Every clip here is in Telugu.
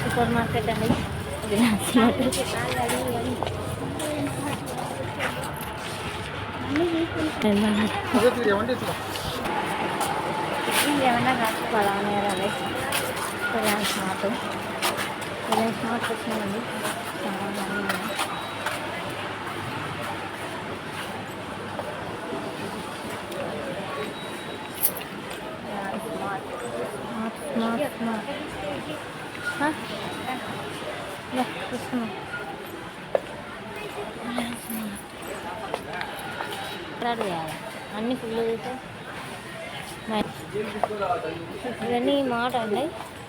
సూపర్ మార్కెట్ అండి. ఏమన్నా కాసుకోవాలని రిలయన్స్ స్మార్ట్ వచ్చినామండి. అన్నీ ఫుల్ ఇవన్నీ మాట అండి.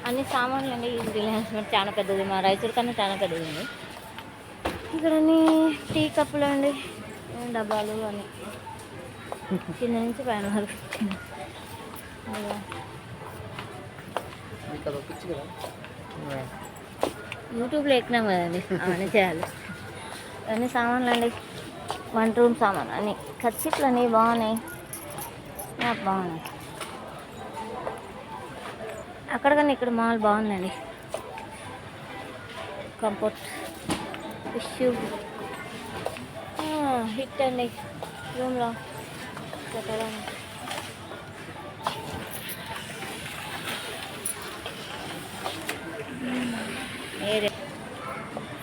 అన్ని సామాన్లు అండి. ఇది రిలయన్స్ మార్ట్ చాలా పెద్దది, మా రైచూర్ కన్నా చాలా పెద్దది అండి. ఇక్కడ అన్ని టీ కప్పులు అండి, డబ్బాలు అన్నీ కింద నుంచి పైన వరకు. యూట్యూబ్లో ఎక్కినాం కదండి, అవన్నీ చేయాలి. అన్నీ సామాన్లు అండి, వన్ రూమ్ సామాన్ అన్నీ. ఖర్చులు అన్నీ బాగున్నాయి, బాగున్నాయి. అక్కడ కన్నా ఇక్కడ మాల్ బాగుందండి. కంఫర్ట్ ఇష్యూ హిట్ అండి రూమ్లో పెట్టడానికి.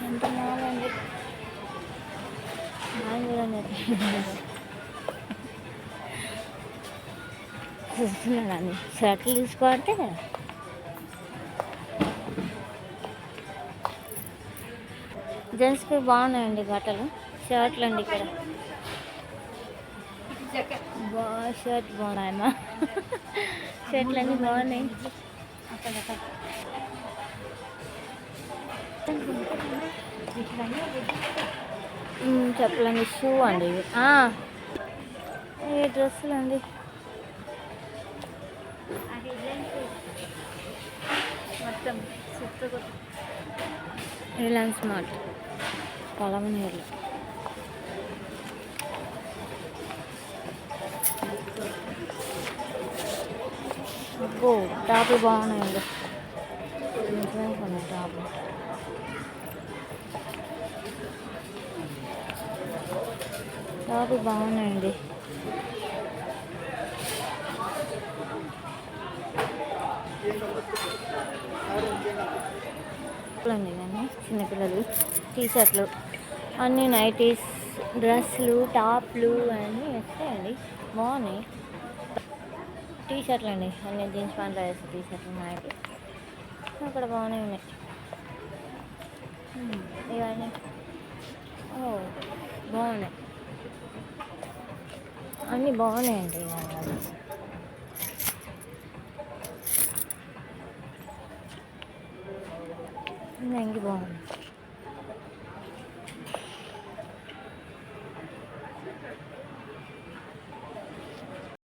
ఎంత మాల్ అండి, మాల్ చూడండి. చూస్తున్నాను షర్ట్లు తీసుకోవాలంటే జెంట్స్కి బాగున్నాయండి బట్టలు, షర్ట్లు అండి. ఇక్కడ షర్ట్ బాగున్నాయమ్మా, షర్ట్లు అన్నీ బాగున్నాయి. చెప్పులండి, షూ అండి ఇవి. ఈ డ్రెస్సులు అండి, మొత్తం రిలయన్స్ స్మార్ట్ పొలమనీళ్ళు. అబ్బో టాపులు బాగున్నాయండి, టాపులు. టాపులు బాగున్నాయండి. అండి కానీ చిన్నపిల్లలు టీ షర్ట్లు అన్నీ, నైటీస్, డ్రెస్సులు, టాప్లు అన్నీ వస్తాయండి, బాగున్నాయి. టీ షర్ట్లు అండి, అన్నీ జీన్స్ ప్యాంట్లు వేసి టీ షర్ట్లు, నైటీ అక్కడ బాగానే ఉన్నాయి. ఇవన్నీ బాగున్నాయి, అన్నీ బాగున్నాయండి. ఇంక బాగుంది.